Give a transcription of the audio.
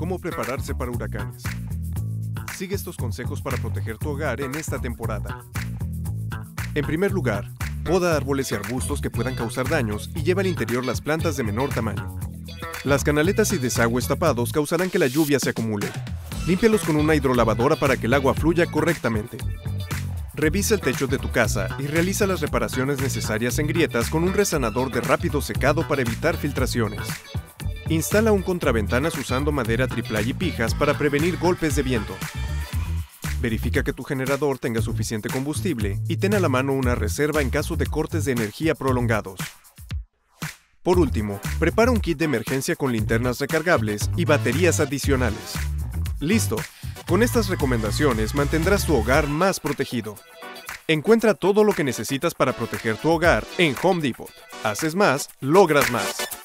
Cómo prepararse para huracanes. Sigue estos consejos para proteger tu hogar en esta temporada. En primer lugar, poda árboles y arbustos que puedan causar daños y lleva al interior las plantas de menor tamaño. Las canaletas y desagües tapados causarán que la lluvia se acumule. Límpialos con una hidrolavadora para que el agua fluya correctamente. Revisa el techo de tu casa y realiza las reparaciones necesarias en grietas con un resanador de rápido secado para evitar filtraciones. Instala un contraventanas usando madera triplay y pijas para prevenir golpes de viento. Verifica que tu generador tenga suficiente combustible y ten a la mano una reserva en caso de cortes de energía prolongados. Por último, prepara un kit de emergencia con linternas recargables y baterías adicionales. ¡Listo! Con estas recomendaciones mantendrás tu hogar más protegido. Encuentra todo lo que necesitas para proteger tu hogar en Home Depot. Haces más, logras más.